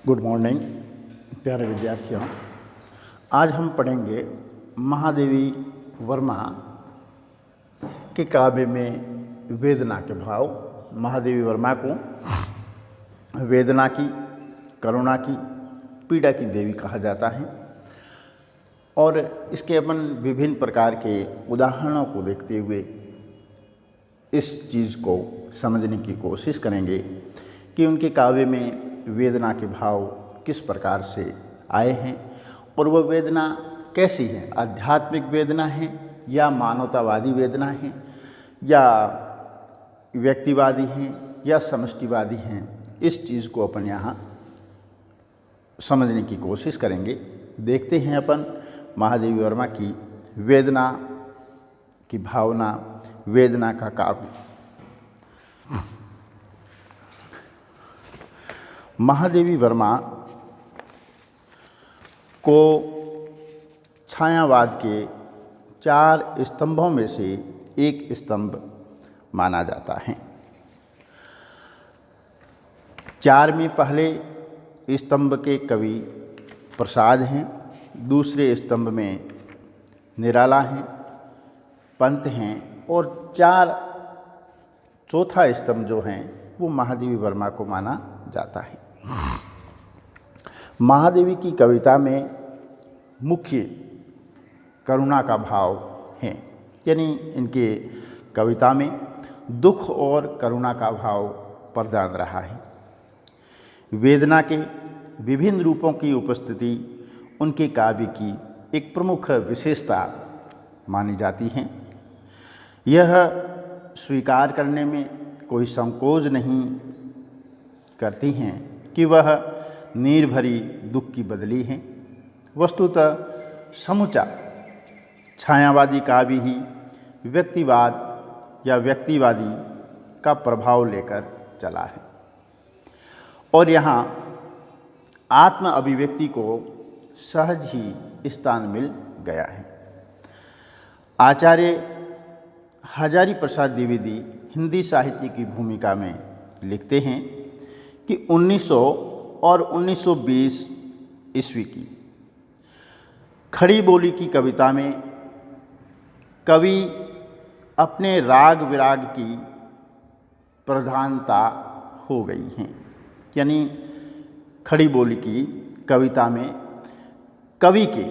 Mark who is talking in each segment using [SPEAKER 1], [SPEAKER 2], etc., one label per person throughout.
[SPEAKER 1] Good morning प्यारे विद्यार्थियों। आज हम पढ़ेंगे महादेवी वर्मा के काव्य में वेदना के भाव। महादेवी वर्मा को वेदना की, करुणा की, पीड़ा की देवी कहा जाता है और इसके अपन विभिन्न प्रकार के उदाहरणों को देखते हुए इस चीज़ को समझने की कोशिश करेंगे कि उनके काव्य में वेदना के भाव किस प्रकार से आए हैं और वह वेदना कैसी है, आध्यात्मिक वेदना है या मानवतावादी वेदना है या व्यक्तिवादी हैं या समष्टिवादी हैं। इस चीज़ को अपन यहाँ समझने की कोशिश करेंगे। देखते हैं अपन महादेवी वर्मा की वेदना की भावना, वेदना का काव्य। महादेवी वर्मा को छायावाद के 4 स्तंभों में से एक स्तंभ माना जाता है। 4 में पहले स्तंभ के कवि प्रसाद हैं, दूसरे स्तंभ में निराला हैं, पंत हैं और चौथा स्तंभ जो हैं वो महादेवी वर्मा को माना जाता है। महादेवी की कविता में मुख्य करुणा का भाव है, यानी इनके कविता में दुख और करुणा का भाव प्रधान रहा है। वेदना के विभिन्न रूपों की उपस्थिति उनके काव्य की एक प्रमुख विशेषता मानी जाती है। यह स्वीकार करने में कोई संकोच नहीं करती हैं कि वह नीर भरी दुख की बदली हैं। वस्तुतः समूचा छायावादी काव्य ही व्यक्तिवाद या व्यक्तिवादी का प्रभाव लेकर चला है और यहाँ आत्म अभिव्यक्ति को सहज ही स्थान मिल गया है। आचार्य हजारी प्रसाद द्विवेदी हिंदी साहित्य की भूमिका में लिखते हैं कि 1900 और 1920 ईस्वी की खड़ी बोली की कविता में कवि अपने राग विराग की प्रधानता हो गई हैं, यानी खड़ी बोली की कविता में कवि के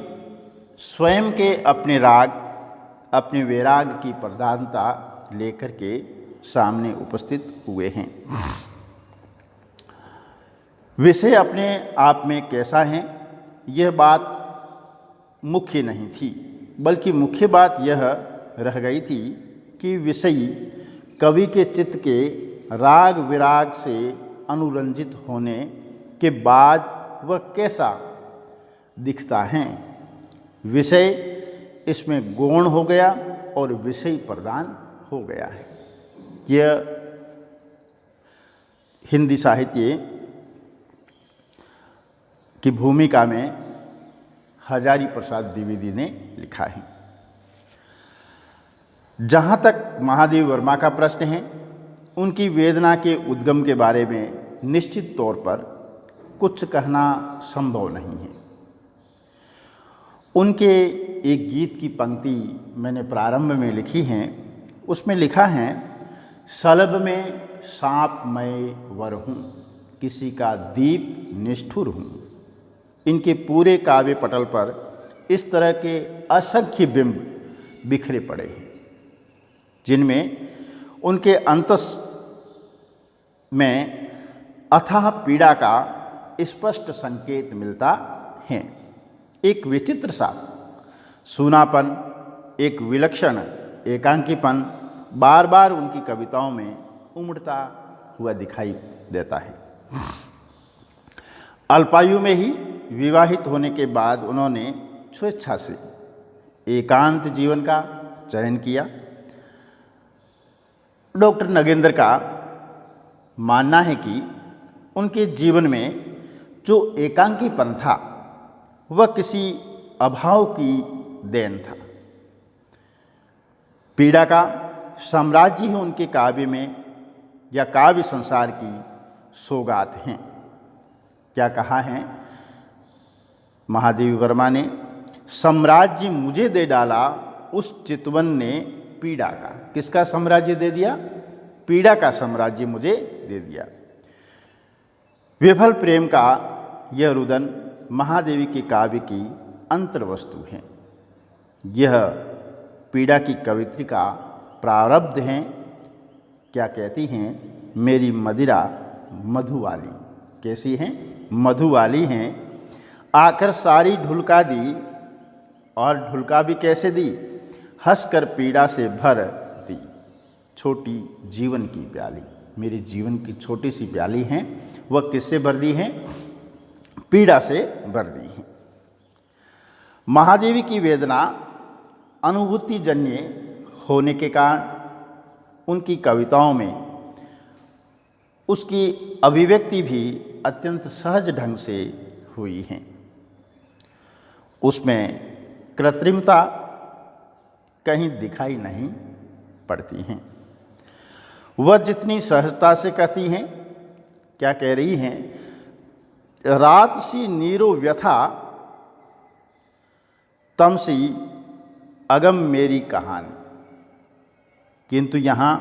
[SPEAKER 1] स्वयं के अपने राग, अपने वैराग की प्रधानता लेकर के सामने उपस्थित हुए हैं। विषय अपने आप में कैसा है यह बात मुख्य नहीं थी, बल्कि मुख्य बात यह रह गई थी कि विषयी कवि के चित्त के राग विराग से अनुरंजित होने के बाद वह कैसा दिखता है। विषय इसमें गौण हो गया और विषय प्रदान हो गया है। यह हिंदी साहित्य की भूमिका में हजारी प्रसाद द्विवेदी ने लिखा है। जहाँ तक महादेवी वर्मा का प्रश्न है, उनकी वेदना के उद्गम के बारे में निश्चित तौर पर कुछ कहना संभव नहीं है। उनके एक गीत की पंक्ति मैंने प्रारंभ में लिखी है, उसमें लिखा है, सलभ में सांप मैं वर हूँ, किसी का दीप निष्ठुर हूँ। इनके पूरे काव्य पटल पर इस तरह के असंख्य बिंब बिखरे पड़े हैं, जिनमें उनके अंतस में अथाह पीड़ा का स्पष्ट संकेत मिलता है। एक विचित्र सा सूनापन, एक विलक्षण एकांकीपन बार बार उनकी कविताओं में उमड़ता हुआ दिखाई देता है। अल्पायु में ही विवाहित होने के बाद उन्होंने स्वेच्छा से एकांत जीवन का चयन किया। डॉक्टर नगेंद्र का मानना है कि उनके जीवन में जो एकांकीपन था वह किसी अभाव की देन था। पीड़ा का साम्राज्य ही उनके काव्य में या काव्य संसार की सौगात हैं। क्या कहा है महादेवी वर्मा ने? साम्राज्य मुझे दे डाला उस चितवन ने पीड़ा का। किसका साम्राज्य दे दिया? पीड़ा का साम्राज्य मुझे दे दिया। विफल प्रेम का यह रुदन महादेवी के काव्य की अंतर्वस्तु है। यह पीड़ा की कवित्री का प्रारब्ध है। क्या कहती हैं? मेरी मदिरा मधुवाली। कैसी हैं? मधुवाली हैं। आकर सारी ढुलका दी, और ढुलका भी कैसे दी? हंसकर पीड़ा से भर दी छोटी जीवन की प्याली। मेरी जीवन की छोटी सी प्याली हैं, वह किससे भर दी हैं? पीड़ा से भर दी हैं। महादेवी की वेदना अनुभूति जन्य होने के कारण उनकी कविताओं में उसकी अभिव्यक्ति भी अत्यंत सहज ढंग से हुई हैं। उसमें कृत्रिमता कहीं दिखाई नहीं पड़ती हैं। वह जितनी सहजता से कहती हैं, क्या कह रही हैं? रात सी नीरो व्यथा तमसी अगम मेरी कहानी। किंतु यहाँ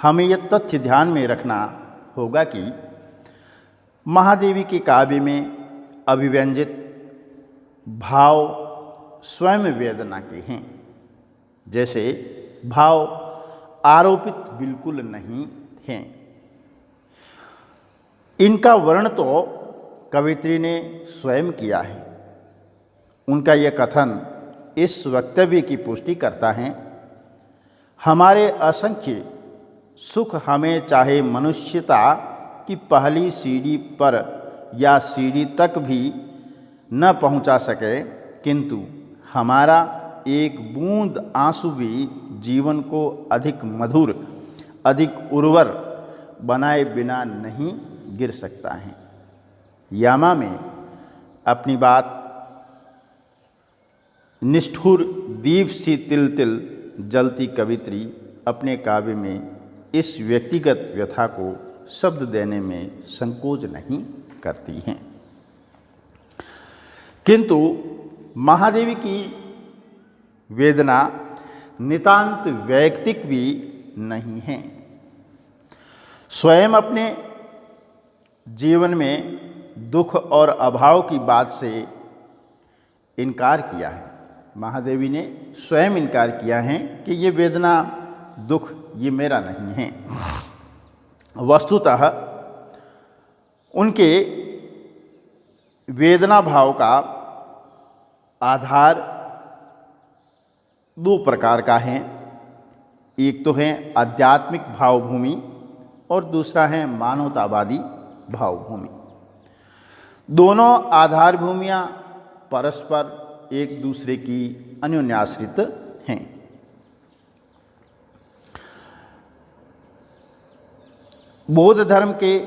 [SPEAKER 1] हमें यह तथ्य ध्यान में रखना होगा कि महादेवी के काव्य में अभिव्यंजित भाव स्वयं वेदना के हैं। जैसे भाव आरोपित बिल्कुल नहीं हैं। इनका वर्णन तो कवित्री ने स्वयं किया है। उनका यह कथन इस वक्तव्य की पुष्टि करता है, हमारे असंख्य सुख हमें चाहे मनुष्यता की पहली सीढ़ी पर या सीढ़ी तक भी न पहुंचा सके, किंतु हमारा एक बूंद आंसू भी जीवन को अधिक मधुर, अधिक उर्वर बनाए बिना नहीं गिर सकता है। यामा में अपनी बात निष्ठुर दीप सी तिल तिल जलती कवित्री अपने काव्य में इस व्यक्तिगत व्यथा को शब्द देने में संकोच नहीं करती हैं। किंतु महादेवी की वेदना नितांत वैयक्तिक भी नहीं है। स्वयं अपने जीवन में दुख और अभाव की बात से इनकार किया है। महादेवी ने स्वयं इनकार किया है कि ये वेदना दुख ये मेरा नहीं है। वस्तुतः उनके वेदना भाव का आधार दो प्रकार का है। एक तो है आध्यात्मिक भावभूमि और दूसरा है मानवतावादी भावभूमि। दोनों आधार भूमियाँ परस्पर एक दूसरे की अन्योन्याश्रित हैं। बौद्ध धर्म के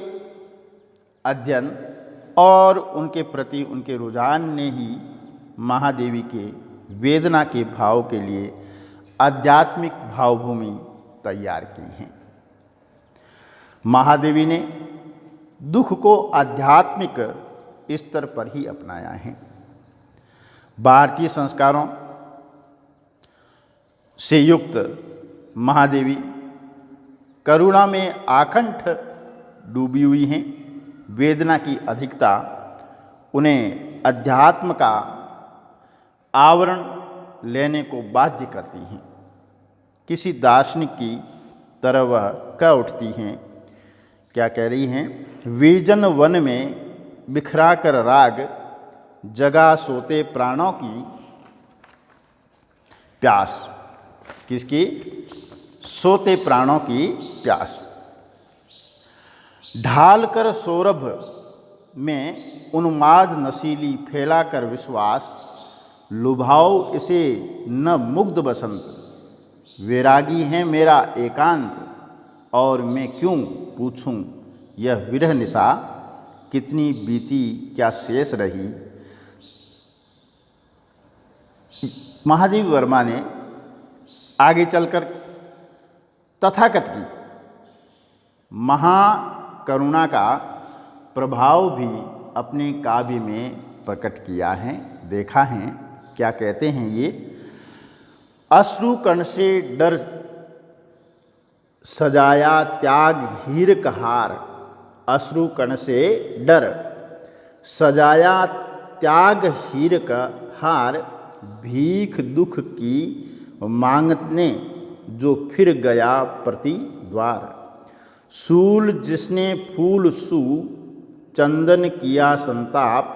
[SPEAKER 1] अध्ययन और उनके प्रति उनके रुझान ने ही महादेवी के वेदना के भाव के लिए आध्यात्मिक भावभूमि तैयार की है। महादेवी ने दुख को आध्यात्मिक स्तर पर ही अपनाया है। भारतीय संस्कारों से युक्त महादेवी करुणा में आकंठ डूबी हुई हैं। वेदना की अधिकता उन्हें अध्यात्म का आवरण लेने को बाध्य करती हैं। किसी दार्शनिक की तरह वह कह उठती हैं, क्या कह रही हैं? विजन वन में बिखरा कर राग जगा सोते प्राणों की प्यास। किसकी? सोते प्राणों की प्यास। ढाल कर सौरभ में उन्माद नशीली फैला कर विश्वास, लुभाओ इसे न मुग्ध बसंत। वैरागी है मेरा एकांत और मैं क्यों पूछूं यह विरह निशा, कितनी बीती क्या शेष रही। महादेवी वर्मा ने आगे चलकर तथाकथ की महाकरुणा का प्रभाव भी अपने काव्य में प्रकट किया है, देखा है। क्या कहते हैं ये? अश्रु कण से डर सजाया त्याग हीर कहार, अश्रु कण से डर सजाया त्याग हीर का हार, भीख दुख की मांगने जो फिर गया प्रति द्वार, सूल जिसने फूल सू चंदन किया संताप,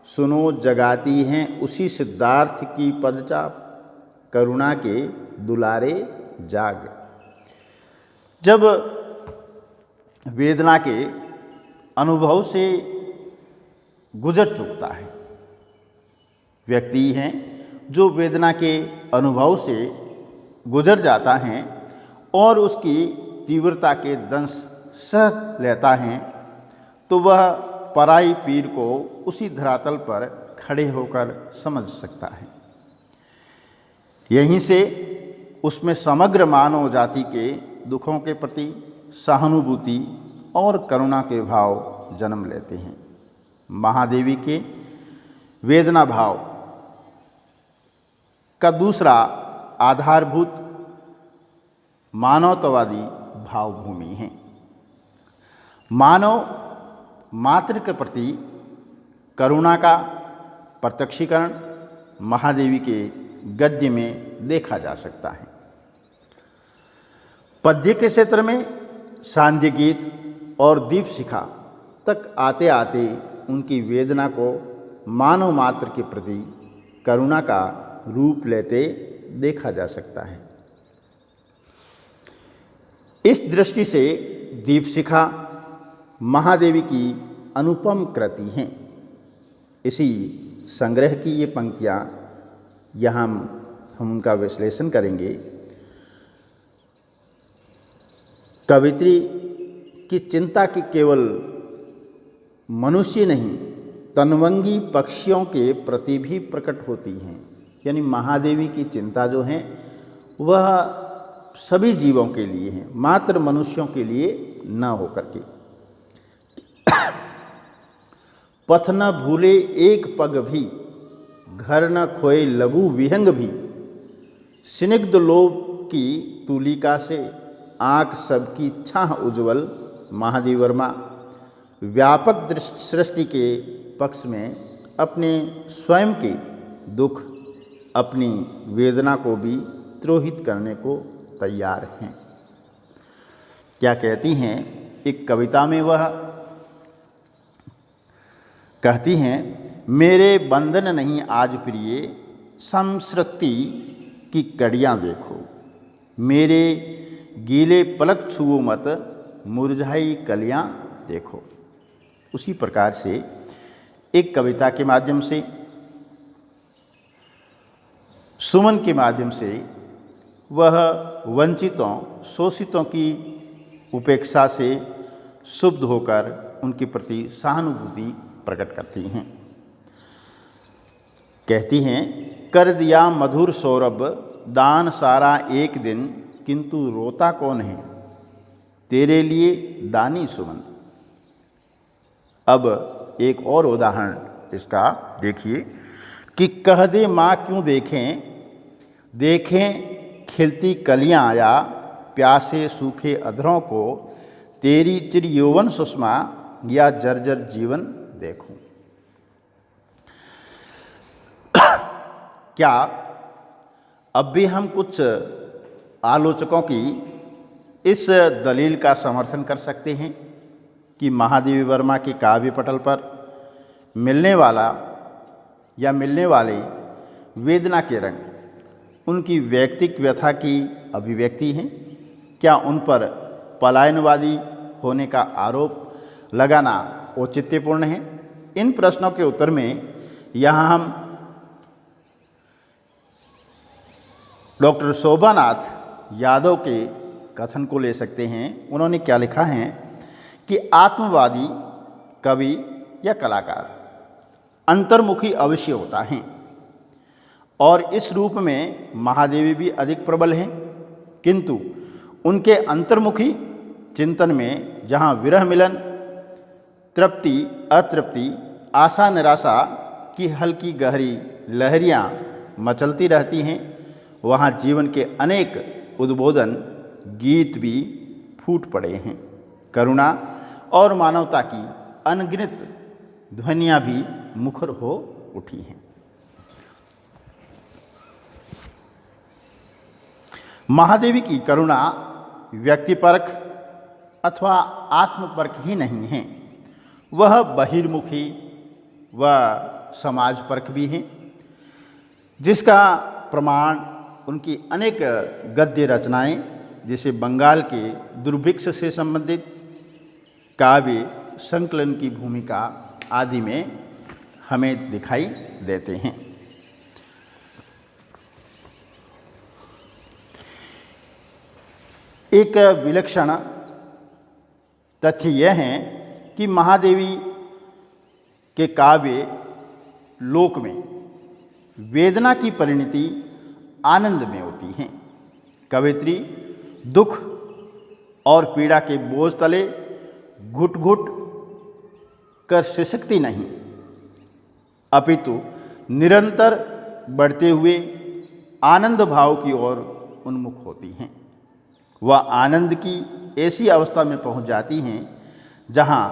[SPEAKER 1] सुनो जगाती हैं उसी सिद्धार्थ की पदचाप, करुणा के दुलारे जाग। जब वेदना के अनुभव से गुजर चुकता है, व्यक्ति हैं जो वेदना के अनुभव से गुजर जाता है और उसकी तीव्रता के दंश सह लेता है, तो वह पराई पीर को उसी धरातल पर खड़े होकर समझ सकता है। यहीं से उसमें समग्र मानव जाति के दुखों के प्रति सहानुभूति और करुणा के भाव जन्म लेते हैं। महादेवी के वेदना भाव का दूसरा आधारभूत मानवतावादी भावभूमि है। मानव मात्र के प्रति करुणा का प्रत्यक्षीकरण महादेवी के गद्य में देखा जा सकता है। पद्य के क्षेत्र में सांध्य गीत और दीप शिखा तक आते आते उनकी वेदना को मानव मात्र के प्रति करुणा का रूप लेते देखा जा सकता है। इस दृष्टि से दीप शिखा महादेवी की अनुपम कृति हैं। इसी संग्रह की ये पंक्तियाँ यहाँ हम उनका विश्लेषण करेंगे। कवित्री की चिंता की केवल मनुष्य नहीं, तनवंगी पक्षियों के प्रति भी प्रकट होती हैं। यानी महादेवी की चिंता जो है वह सभी जीवों के लिए है, मात्र मनुष्यों के लिए न होकर के। पथ न भूले एक पग भी, घर न खोए लघु विहंग भी, स्निग्ध लोभ की तुलिका से आँख सबकी छाह उज्ज्वल। महादेव वर्मा व्यापक सृष्टि के पक्ष में अपने स्वयं के दुख, अपनी वेदना को भी त्रोहित करने को तैयार हैं। क्या कहती हैं एक कविता में? वह कहती हैं, मेरे बंधन नहीं आज प्रिय, संसृति की कड़ियाँ देखो, मेरे गीले पलक छुओ मत, मुरझाई कलियाँ देखो। उसी प्रकार से एक कविता के माध्यम से, सुमन के माध्यम से वह वंचितों, शोषितों की उपेक्षा से शुद्ध होकर उनके प्रति सहानुभूति प्रकट करती हैं। कहती हैं, कर दिया मधुर सौरभ दान सारा एक दिन, किंतु रोता कौन है तेरे लिए दानी सुमन। अब एक और उदाहरण इसका देखिए कि कह दे माँ क्यों देखें, देखें खिलती कलियाँ आया, प्यासे सूखे अधरों को तेरी चिर यौवन सुषमा, या जर्जर जीवन देखूं। क्या अब भी हम कुछ आलोचकों की इस दलील का समर्थन कर सकते हैं कि महादेवी वर्मा के काव्य पटल पर मिलने वाला या मिलने वाले वेदना के रंग उनकी वैयक्तिक व्यथा की अभिव्यक्ति हैं? क्या उन पर पलायनवादी होने का आरोप लगाना औचित्यपूर्ण है? इन प्रश्नों के उत्तर में यहाँ हम डॉक्टर शोभानाथ यादव के कथन को ले सकते हैं। उन्होंने क्या लिखा है कि आत्मवादी कवि या कलाकार अंतर्मुखी अवश्य होता है और इस रूप में महादेवी भी अधिक प्रबल हैं, किंतु उनके अंतर्मुखी चिंतन में जहाँ विरह मिलन, तृप्ति अतृप्ति, आशा निराशा की हल्की गहरी लहरियाँ मचलती रहती हैं, वहाँ जीवन के अनेक उद्बोधन गीत भी फूट पड़े हैं। करुणा और मानवता की अनगिनत ध्वनियाँ भी मुखर हो उठी हैं। महादेवी की करुणा व्यक्तिपरक अथवा आत्मपरक ही नहीं है, वह बहिर्मुखी व समाजपरक भी है, जिसका प्रमाण उनकी अनेक गद्य रचनाएं, जैसे बंगाल के दुर्भिक्ष से संबंधित काव्य संकलन की भूमिका आदि में हमें दिखाई देते हैं। एक विलक्षण तथ्य यह है कि महादेवी के काव्य लोक में वेदना की परिणति आनंद में होती हैं। कवयित्री दुख और पीड़ा के बोझ तले घुट घुट कर सिसकती नहीं, अपितु निरंतर बढ़ते हुए आनंद भाव की ओर उन्मुख होती हैं। वह आनंद की ऐसी अवस्था में पहुंच जाती हैं जहां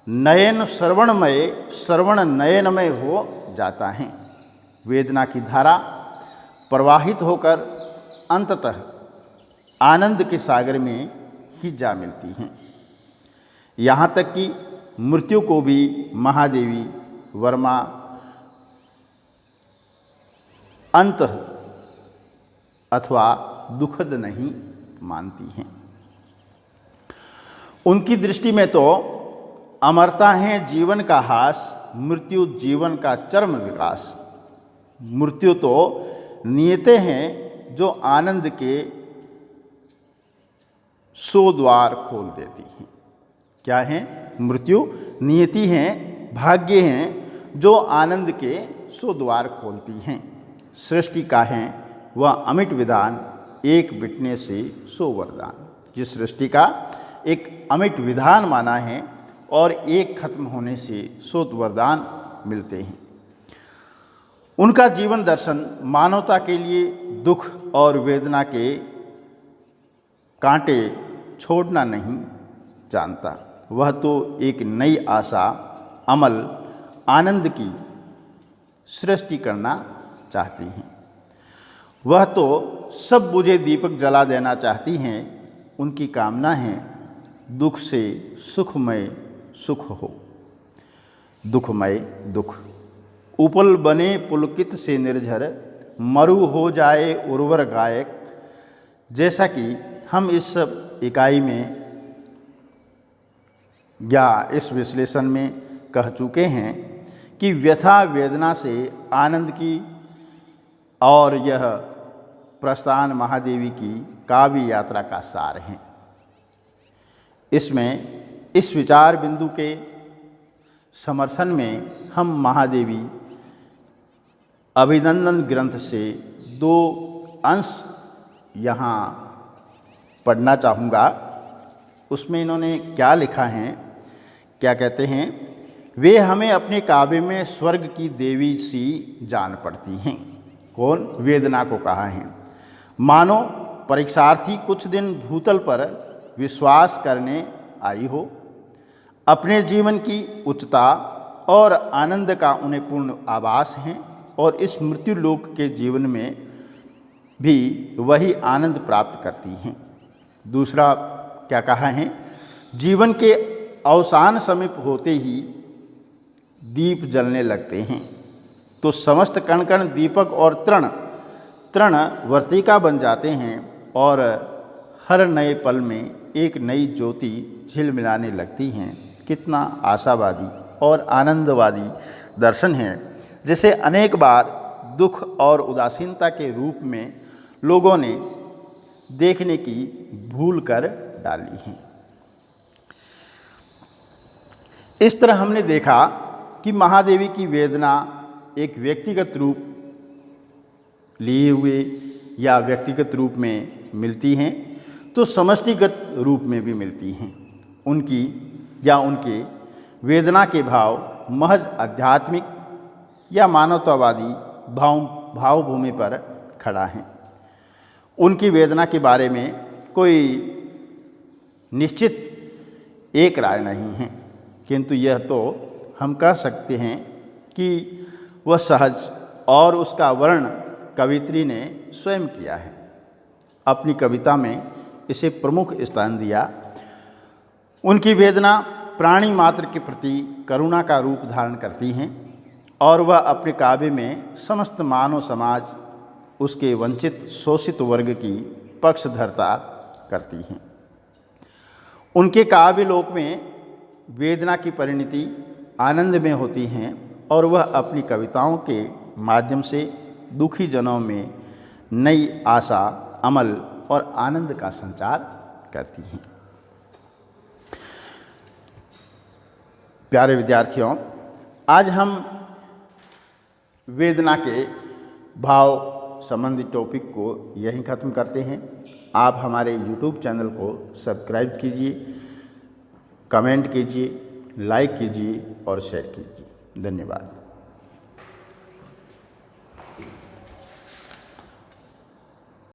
[SPEAKER 1] नयन श्रवण नयनमय हो जाता है। वेदना की धारा प्रवाहित होकर अंततः आनंद के सागर में ही जा मिलती हैं। यहाँ तक कि मृत्यु को भी महादेवी वर्मा अंत अथवा दुखद नहीं मानती हैं। उनकी दृष्टि में तो अमरता है जीवन का हास, मृत्यु जीवन का चरम विकास। मृत्यु तो नियतें हैं जो आनंद के 100 द्वार खोल देती हैं। क्या है? मृत्यु नियति हैं, भाग्य हैं जो आनंद के 100 द्वार खोलती हैं। सृष्टि का है वह अमिट विधान, एक बिटने से 100 वरदान। जिस सृष्टि का एक अमिट विधान माना है और एक खत्म होने से 100 वरदान मिलते हैं। उनका जीवन दर्शन मानवता के लिए दुख और वेदना के कांटे छोड़ना नहीं जानता। वह तो एक नई आशा, अमल, आनंद की सृष्टि करना चाहती हैं। वह तो सब बुझे दीपक जला देना चाहती हैं। उनकी कामना है दुख से सुखमय सुख हो। दुखमय दुख उपल बने पुलकित से निर्झर, मरु हो जाए उर्वर गायक। जैसा कि हम इस इकाई में या इस विश्लेषण में कह चुके हैं कि व्यथा वेदना से आनंद की और यह प्रस्थान महादेवी की काव्य यात्रा का सार है। इसमें इस विचार बिंदु के समर्थन में हम महादेवी अभिनंदन ग्रंथ से 2 अंश यहाँ पढ़ना चाहूँगा। उसमें इन्होंने क्या लिखा है, क्या कहते हैं? वे हमें अपने काव्य में स्वर्ग की देवी सी जान पड़ती हैं। कौन? वेदना को कहा है। मानो परीक्षार्थी कुछ दिन भूतल पर विश्वास करने आई हो। अपने जीवन की उच्चता और आनंद का उन्हें पूर्ण आभास है और इस मृत्यु लोक के जीवन में भी वही आनंद प्राप्त करती हैं। दूसरा क्या कहा है? जीवन के अवसान समीप होते ही दीप जलने लगते हैं तो समस्त कण कण दीपक और तृण वर्तिका बन जाते हैं और हर नए पल में एक नई ज्योति झिलमिलाने लगती हैं। कितना आशावादी और आनंदवादी दर्शन है, जिसे अनेक बार दुख और उदासीनता के रूप में लोगों ने देखने की भूल कर डाली है। इस तरह हमने देखा कि महादेवी की वेदना एक व्यक्तिगत रूप लिए हुए या व्यक्तिगत रूप में मिलती हैं, तो समष्टिगत रूप में भी मिलती हैं। उनकी या उनके वेदना के भाव महज आध्यात्मिक या मानवतावादी भावभूमि पर खड़ा है। उनकी वेदना के बारे में कोई निश्चित एक राय नहीं है, किंतु यह तो हम कह सकते हैं कि वह सहज और उसका वर्ण कवित्री ने स्वयं किया है। अपनी कविता में इसे प्रमुख स्थान दिया। उनकी वेदना प्राणी मात्र के प्रति करुणा का रूप धारण करती हैं और वह अपने काव्य में समस्त मानव समाज, उसके वंचित शोषित वर्ग की पक्षधरता करती हैं। उनके काव्य लोक में वेदना की परिणति आनंद में होती हैं और वह अपनी कविताओं के माध्यम से दुखी जनों में नई आशा, अमल और आनंद का संचार करती हैं। प्यारे विद्यार्थियों, आज हम वेदना के भाव संबंधी टॉपिक को यहीं ख़त्म करते हैं। आप हमारे YouTube चैनल को सब्सक्राइब कीजिए, कमेंट कीजिए, लाइक कीजिए और शेयर कीजिए। धन्यवाद।